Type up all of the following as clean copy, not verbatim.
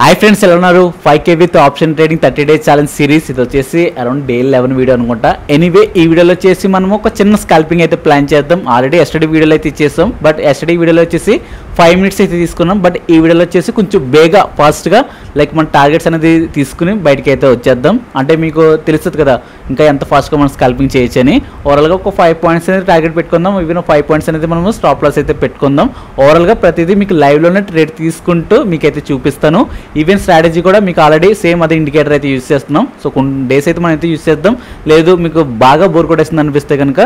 Hi friends, ఎలా ఉన్నారు? 5K with option trading 30 days challenge series. ఇది వచ్చేసి అరౌండ్ డే 11 వీడియో అనుకుంటా. ఎనీవే ఈ వీడియోలో వచ్చేసి మనం ఒక చిన్న స్కాల్పింగ్ అయితే ప్లాన్ చేద్దాం. ఆల్రెడీ ఎస్టర్డే వీడియోలో అయితే ఇచ్చేసాం, బట్ ఎస్టర్డే వీడియోలో వచ్చేసి 5 మినిట్స్ అయితే తీసుకున్నాం. బట్ ఈ వీడియోలో వచ్చేసి కొంచెం బేగా ఫాస్ట్గా లైక్ మన టార్గెట్స్ అనేది తీసుకుని బయటకి అయితే వచ్చేద్దాం. అంటే మీకు తెలుస్తుంది కదా ఇంకా ఎంత ఫాస్ట్గా మనం స్కాల్పింగ్ చేయొచ్చు అని. ఓవరాల్గా ఒక 5 పాయింట్స్ అనేది టార్గెట్ పెట్టుకుందాం. ఈవెన్ 5 పాయింట్స్ అనేది మనం స్టాప్ లాస్ అయితే పెట్టుకుందాం. ఓవరాల్గా ప్రతిదీ మీకు లైవ్లోనే ట్రేడ్ తీసుకుంటూ మీకైతే చూపిస్తాను. ఈవెన్ స్ట్రాటజీ కూడా మీకు ఆల్రెడీ సేమ్ అదే ఇండికేటర్ అయితే యూస్ చేస్తున్నాం. సో కొన్ని డేస్ అయితే మనం అయితే యూస్ చేద్దాం. లేదు మీకు బాగా బోర్ కొట్టేస్తుంది అనిపిస్తే కనుక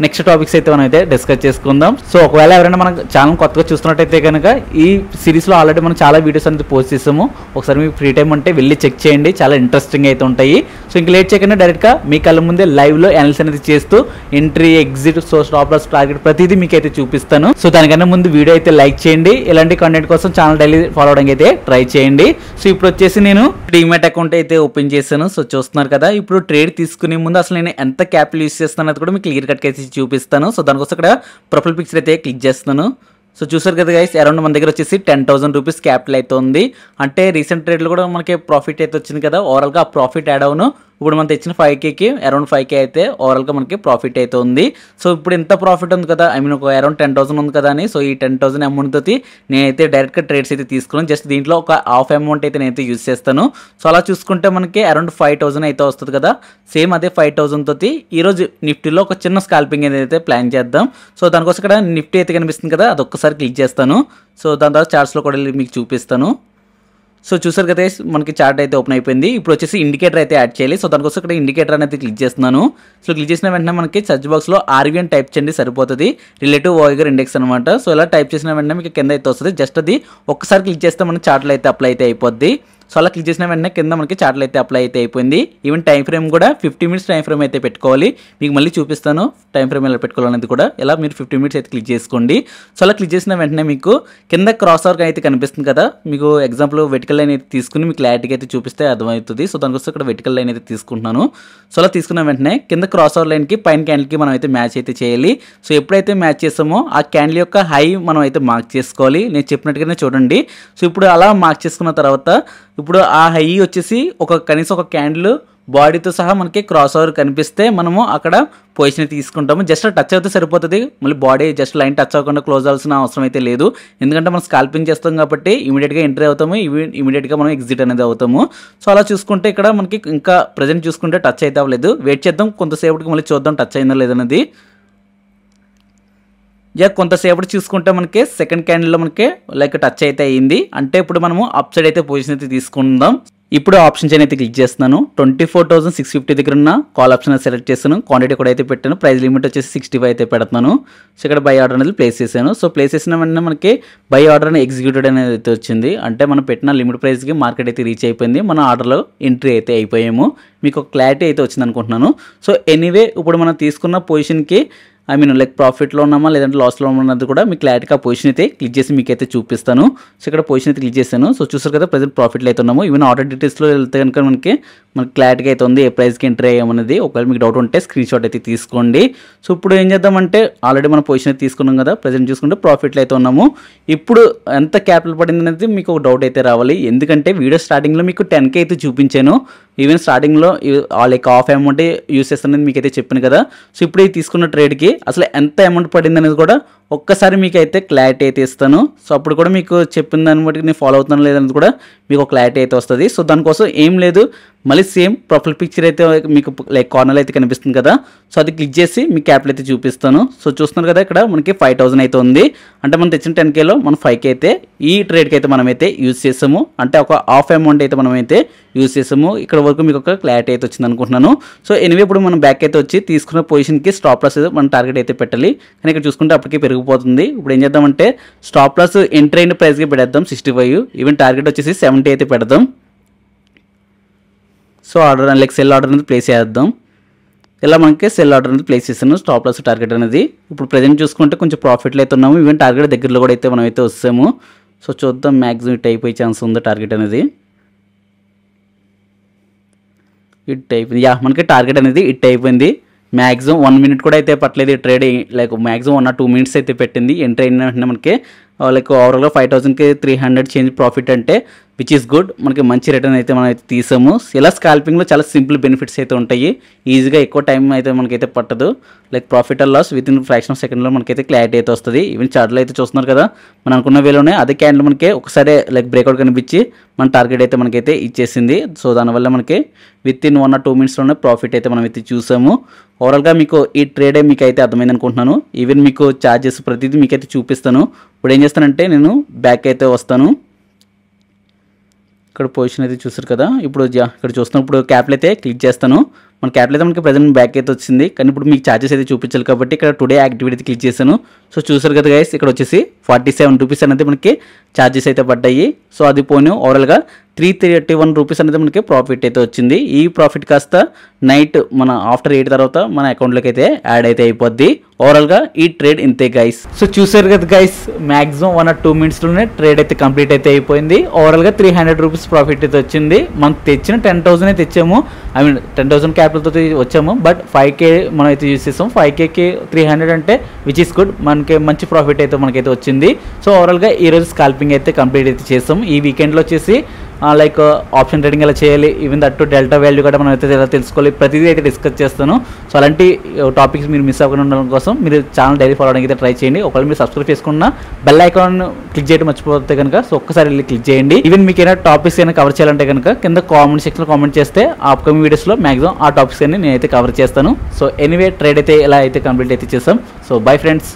నెక్స్ట్ టాపిక్స్ అయితే మనం అయితే డిస్కస్ చేసుకుందాం. సో ఒకవేళ ఎవరైనా మన ఛానల్ కొత్తగా చూస్తున్నట్టయితే కనుక ఈ సిరీస్లో ఆల్రెడీ మనం చాలా వీడియోస్ అనేది పోస్ట్ చేసాము. ఒకసారి మీకు ఫ్రీ టైం అంటే వెళ్ళి చెక్ చేయండి, చాలా ఇంట్రెస్టింగ్ అయితే ఉంటాయి. సో ఇంక లేట్ చేయకుండా డైరెక్ట్గా మీ కళ్ళ ముందే లైవ్లో అనాలిసిస్ అనేది చేస్తూ entry, exit, so stop loss, target ప్రతిదీ మీకు అయితే చూపిస్తాను. సో దానికన్నా ముందు వీడియో అయితే లైక్ చేయండి. ఇలాంటి కంటెంట్ కోసం ఛానల్ డైలీ ఫాలో అవడానికి అయితే ట్రై చేయండి. సో ఇప్పుడు వచ్చేసి నేను డీమ్యాట్ అకౌంట్ అయితే ఓపెన్ చేశాను. సో చూస్తున్నారు కదా, ఇప్పుడు ట్రేడ్ తీసుకునే ముందు అసలు నేను ఎంత క్యాపిటల్ యూస్ చేస్తాను అది కూడా మీకు క్లియర్ కట్ అయితే చూపిస్తాను. సో దానికోసం ఇక్కడ ప్రొఫైల్ పిక్చర్ అయితే క్లిక్ చేస్తాను. సో చూసారు కదా గైస్, అరౌండ్ మన దగ్గర వచ్చేసి 10,000 రూపీస్ క్యాపిటల్ అయితే ఉంది. అంటే రీసెంట్ ట్రేడ్లో కూడా మనకి ప్రాఫిట్ అయితే వచ్చింది కదా. ఓవరాల్గా ఆ ప్రాఫిట్ యాడ్ అవును ఇప్పుడు మనం తెచ్చిన 5Kకి అరౌండ్ 5K అయితే ఓవరాల్గా మనకి ప్రాఫిట్ అయితే ఉంది. సో ఇప్పుడు ఎంత ప్రాఫిట్ ఉంది కదా, ఐ మీన్ ఒక అరౌండ్ 10,000 ఉంది కదా అని, సో ఈ 10,000 అమౌంట్ తోటి నేనైతే డైరెక్ట్గా ట్రేడ్స్ అయితే తీసుకున్నాను. జస్ట్ దీంట్లో ఒక హాఫ్ అమౌంట్ అయితే నేనైతే యూస్ చేస్తాను. సో అలా చూసుకుంటే మనకి అరౌండ్ 5,000 అయితే వస్తుంది కదా. సేమ్ అదే 5,000 తోటి ఈరోజు నిఫ్టీలో ఒక చిన్న స్కాల్పింగ్ అయితే ప్లాన్ చేద్దాం. సో దానికోసం ఇక్కడ నిఫ్టీ అయితే కనిపిస్తుంది కదా, అది ఒక్కసారి క్లిక్ చేస్తాను. సో దాని తర్వాత చార్ట్స్లో కూడా మీకు చూపిస్తాను. సో చూసారు కదా మనకి చార్ట్ అయితే ఓపెన్ అయిపోయింది. ఇప్పుడు వచ్చేసి ఇండికేటర్ అయితే యాడ్ చేయాలి. సో దానికోసం ఇక్కడ ఇండికేటర్ అనేది క్లిక్ చేస్తున్నాను. సో క్లిక్ చేసిన వెంటనే మనకి సర్చ్ బాక్స్లో ఆర్వీ అని టైప్ చేయండి, సరిపోతుంది. రిలేటివ్ ఓయిగర్ ఇండెక్స్ అనమాట. సో ఇలా టైప్ చేసిన వెంటనే మీకు కింద అయితే వస్తుంది. జస్ట్ అది ఒక్కసారి క్లిక్ చేస్తే మన చార్ట్లో అయితే అప్లై అయితే అయిపోద్ది. సో అలా క్లిక్ చేసిన వెంటనే కింద మనకి చార్ట్లో అయితే అప్లై అయితే అయిపోయింది. ఈవెన్ టైం ఫ్రేమ్ కూడా 50 మినిట్స్ టైం ఫ్రేమ్ అయితే పెట్టుకోవాలి. మీకు మళ్ళీ చూపిస్తాను టైం ఫ్రేమ్ ఎలా పెట్టుకోవాలనేది కూడా. ఇలా మీరు 50 మినిట్స్ అయితే క్లిక్ చేసుకోండి. సో అలా క్లిక్ చేసిన వెంటనే మీకు కింద క్రాస్ ఓవర్ అయితే కనిపిస్తుంది కదా. మీకు ఎగ్జాంపుల్ వెటికల్ లైన్ అయితే తీసుకుని మీకు క్లారిటీగా అయితే చూపిస్తే అర్థమవుతుంది. సో దానికోసం ఇక్కడ వెటికల్ లైన్ అయితే తీసుకుంటున్నాను. సో అలా తీసుకున్న వెంటనే కింద క్రాస్ ఓవర్ లైన్కి పైన క్యాండిల్కి మనం అయితే మ్యాచ్ అయితే చేయాలి. సో ఎప్పుడైతే మ్యాచ్ చేస్తామో ఆ క్యాండిల్ యొక్క హై మనం అయితే మార్క్ చేసుకోవాలి. నేను చెప్పినట్టుగానే చూడండి. సో ఇప్పుడు అలా మార్క్ చేసుకున్న తర్వాత ఇప్పుడు ఆ హై వచ్చేసి కనీసం ఒక క్యాండిల్ బాడీతో సహా మనకి క్రాస్ ఓవర్ కనిపిస్తే మనము అక్కడ పొజిషన్ తీసుకుంటాము. జస్ట్ టచ్ అయితే సరిపోతుంది. మళ్ళీ బాడీ జస్ట్ లైన్ టచ్ అవ్వకుండా క్లోజ్ అవ్వాల్సిన అవసరం అయితే లేదు. ఎందుకంటే మనం స్కాల్పింగ్ చేస్తాం కాబట్టి ఇమీడియట్గా ఎంట్రీ అవుతాము, ఇమీడియట్గా మనం ఎగ్జిట్ అనేది అవుతాము. సో అలా చూసుకుంటే ఇక్కడ మనకి ఇంకా ప్రజెంట్ చూసుకుంటే టచ్ అయితే అవ్వలేదు. వెయిట్ చేద్దాం కొంతసేపటికి, మళ్ళీ చూద్దాం టచ్ అయిందో లేదన్నది. కొంతసేపటి చూసుకుంటే మనకి సెకండ్ క్యాండిల్లో మనకి లైక్ టచ్ అయితే అయ్యింది. అంటే ఇప్పుడు మనము అప్ సైడ్ అయితే పొజిషన్ అయితే తీసుకుందాం. ఇప్పుడు ఆప్షన్ చైన్ అయితే క్లిక్ చేస్తున్నాను. 24,650 దగ్గర ఉన్న కాల్ ఆప్షన్ సెలెక్ట్ చేస్తాను. క్వాంటిటీ కూడా అయితే పెట్టాను. ప్రైస్ లిమిట్ వచ్చేసి 65 అయితే పెడతాను. సో ఇక్కడ బై ఆర్డర్ అనేది ప్లేస్ చేశాను. సో ప్లేస్ చేసిన వెంటనే మనకి బై ఆర్డర్ అని ఎగ్జిక్యూటెడ్ అనేది అయితే వచ్చింది. అంటే మనం పెట్టిన లిమిట్ ప్రైస్కి మార్కెట్ అయితే రీచ్ అయిపోయింది. మన ఆర్డర్లో ఎంట్రీ అయితే అయిపోయాము. మీకు ఒక క్లారిటీ అయితే వచ్చింది అనుకుంటున్నాను. సో ఎనీవే ఇప్పుడు మనం తీసుకున్న పొజిషన్కి ఐ మీన్ లైక్ ప్రాఫిట్లో ఉన్నామా లేదంటే లాస్లో ఉన్నది కూడా మీకు క్లారిటీగా పొజిషన్ అయితే క్లిక్ చేసి మీకు అయితే చూపిస్తాను. సో ఇక్కడ పొజిషన్ అయితే క్లిక్ చేశాను. సో చూసారు కదా ప్రజెంట్ ప్రాఫిట్లో అయితే ఉన్నాము. ఈవెన్ ఆర్డర్ డీటెయిల్స్లో వెళ్తే కనుక మనకి క్లారిటీగా అయితే ఉంది ఏ ప్రైస్కి ఎంట్రీ అయ్యామనేది. ఒకవేళ మీకు డౌట్ ఉంటే స్క్రీన్ షాట్ అయితే తీసుకోండి. సో ఇప్పుడు ఏం చేద్దామంటే ఆల్రెడీ మనం పొజిషన్ అయితే తీసుకున్నాం కదా, ప్రజెంట్ చూసుకుంటే ప్రాఫిట్లో అయితే ఉన్నాము. ఇప్పుడు ఎంత క్యాపిటల్ పడింది అనేది మీకు ఒక డౌట్ అయితే రావాలి. ఎందుకంటే వీడియో స్టార్టింగ్లో మీకు 10K అయితే చూపించాను. ఈవెన్ స్టార్టింగ్లో లైక్ హాఫ్ అమౌంట్ యూస్ చేస్తానని మీకు అయితే చెప్పాను కదా. సో ఇప్పుడు ఈ తీసుకున్న ట్రేడ్కి అసలు ఎంత అమౌంట్ పడింది అనేది కూడా ఒక్కసారి మీకు అయితే క్లారిటీ అయితే ఇస్తాను. సో అప్పుడు కూడా మీకు చెప్పిన దాన్ని బట్టి నేను ఫాలో అవుతాను లేదని కూడా మీకు ఒక క్లారిటీ అయితే వస్తుంది. సో దానికోసం ఏం లేదు, మళ్ళీ సేమ్ ప్రొఫైల్ పిక్చర్ అయితే మీకు లైక్ కార్నర్ అయితే కనిపిస్తుంది కదా. సో అది క్లిక్ చేసి మీ క్యాపిటల్ అయితే చూపిస్తాను. సో చూస్తున్నారు కదా ఇక్కడ మనకి 5,000 అయితే ఉంది. అంటే మనం తెచ్చిన 10Kలో మనం 5K అయితే ఈ ట్రేడ్కి అయితే మనమైతే యూజ్ చేసాము. అంటే ఒక హాఫ్ అమౌంట్ అయితే మనమైతే యూజ్ చేసాము. ఇక్కడ వరకు మీకు ఒక క్లారిటీ అయితే వచ్చింది అనుకుంటున్నాను. సో ఎనివే ఇప్పుడు మనం బ్యాక్ అయితే వచ్చి తీసుకున్న పొజిషన్కి స్టాప్ లాస్ మనం టార్గెట్ అయితే పెట్టాలి. కానీ ఇక్కడ చూసుకుంటే అప్పటికే పెరిగిపోతుంది. ఇప్పుడు ఏం చేద్దామంటే స్టాప్ లాస్ ఎంట్రీ అయిన ప్రైస్కి పెడదాం 65. ఈవెన్ టార్గెట్ వచ్చేసి 70 అయితే పెడదాం. So order like cell order అనేది ప్లేస్ చేద్దాం. ఇలా మనకి సెల్ ఆర్డర్ అనేది ప్లేస్ చేస్తాను. స్టాప్ లాస్ టార్గెట్ అనేది ఇప్పుడు ప్రజెంట్ చూసుకుంటే కొంచెం ప్రాఫిట్లో అయితే ఉన్నాము. ఈవెన్ టార్గెట్ దగ్గరలో కూడా అయితే మనం అయితే వస్తాము. సో చూద్దాం మ్యాక్సిమం ఇట్ అయిపోయే ఛాన్స్ ఉంది టార్గెట్ అనేది. ఇట్ అయిపోయింది. మనకి టార్గెట్ అనేది ఇట్ అయిపోయింది. మ్యాక్సిమం 1 మినిట్ కూడా అయితే పట్టలేదు ఈ trade. Like maximum 1 or 2 minutes అయితే పెట్టింది. ఎంట్రీ అయిన వెంటనే మనకి లైక్ ఓవరాల్గా 5,000కి 300 చేంజ్ ప్రాఫిట్ అంటే విచ్ ఈస్ గుడ్. మనకి మంచి రిటర్న్ అయితే మనం అయితే తీసాము. ఇలా స్కాల్పింగ్లో చాలా సింపుల్ బెనిఫిట్స్ అయితే ఉంటాయి. ఈజీగా ఎక్కువ టైం అయితే మనకైతే పట్టదు. Like profit and loss within fraction of సెకండ్లో మనకైతే క్లారిటీ అయితే వస్తుంది. ఈవెన్ చార్ట్లో అయితే చూస్తున్నారు కదా, మనం అనుకున్న వేలోనే అదే క్యాండిల్ మనకి ఒకసారి లైక్ బ్రేక్అవుట్ కనిపించి మన టార్గెట్ అయితే మనకైతే ఇచ్చేసింది. సో దానివల్ల మనకి విత్ ఇన్ 1 or 2 minutesలోనే ప్రాఫిట్ అయితే మనం అయితే చూసాము. ఓవరాల్గా మీకు ఈ ట్రేడే మీకు అయితే అర్థమైంది అనుకుంటున్నాను. ఈవెన్ మీకు ఛార్జెస్ ప్రతిదీ మీకైతే చూపిస్తాను. ఇప్పుడు ఏం చేస్తానంటే నేను బ్యాక్ అయితే వస్తాను. ఇక్కడ పొజిషన్ అయితే చూసారు కదా, ఇప్పుడు ఇక్కడ చూస్తున్నాం. ఇప్పుడు క్యాప్లు అయితే క్లిక్ చేస్తాను. మన క్యాప్లు అయితే మనకి ప్రజెంట్ బ్యాక్ అయితే వచ్చింది, కానీ ఇప్పుడు మీకు ఛార్జెస్ అయితే చూపించాలి కాబట్టి ఇక్కడ టుడే యాక్టివిటీ అయితే క్లిక్ చేశాను. సో చూసారు కదా గైస్, ఇక్కడ వచ్చేసి 47 రూపీస్ అనేది మనకి ఛార్జెస్ అయితే పడ్డాయి. సో అది పోను ఓవరాల్గా 331 రూపీస్ అనేది మనకి ప్రాఫిట్ అయితే వచ్చింది. ఈ ప్రాఫిట్ కాస్త నైట్ మన ఆఫ్టర్ 8 తర్వాత మన అకౌంట్లోకి అయితే యాడ్ అయితే అయిపోద్ది. ఓవరాల్గా ఈ ట్రేడ్ ఇంతే గైస్. సో చూసారు కదా గైస్, మాక్సిమం 1 or 2 minutesలోనే ట్రేడ్ అయితే కంప్లీట్ అయితే అయిపోయింది. ఓవరాల్గా 300 రూపీస్ ప్రాఫిట్ అయితే వచ్చింది. మనం తెచ్చిన 10,000 అయితే తెచ్చాము. ఐ మీన్ 10,000 క్యాపిటల్తో వచ్చాము, బట్ 5K మనం అయితే యూస్ చేసాం. 5Kకి 300 అంటే విచ్ ఈస్ గుడ్. మనకి మంచి ప్రాఫిట్ అయితే మనకైతే వచ్చింది. సో ఓవరాల్గా ఈరోజు స్కాల్పింగ్ అయితే కంప్లీట్ అయితే చేసాం. ఈ వీకెండ్లో వచ్చేసి లైక్ ఆప్షన్ ట్రేడింగ్ ఎలా చేయాలి, ఈవెన్ దట్టు డెల్టా వాల్యూ కూడా మనం అయితే ఎలా తెలుసుకోవాలి, ప్రతిదీ అయితే డిస్కస్ చేస్తాను. సో అలాంటి టాపిక్స్ మీరు మిస్ అవ్వకుండా ఉండడం కోసం మీరు ఛానల్ డైలీ ఫాలో అవడానికి అయితే ట్రై చేయండి. ఒకవేళ మీరు సబ్స్క్రైబ్ చేసుకున్న బెల్ ఐకాన్ క్లిక్ చేయడం మర్చిపోతే కనుక సో ఒక్కసారి వెళ్ళి క్లిక్ చేయండి. ఈవెన్ మీకు ఏమైనా టాపిక్స్ అయినా కవర్ చేయాలంటే కనుక కింద కామెంట్ సెక్షన్లో కామెంట్ చేస్తే ఆ అప్కమింగ్ వీడియోస్లో మాక్సిమం ఆ టాపిక్స్ అన్ని నేనైతే కవర్ చేస్తాను. సో ఎనీవే ట్రేడ్ అయితే ఎలా అయితే కంప్లీట్ అయితే చేస్తాం. So bye friends.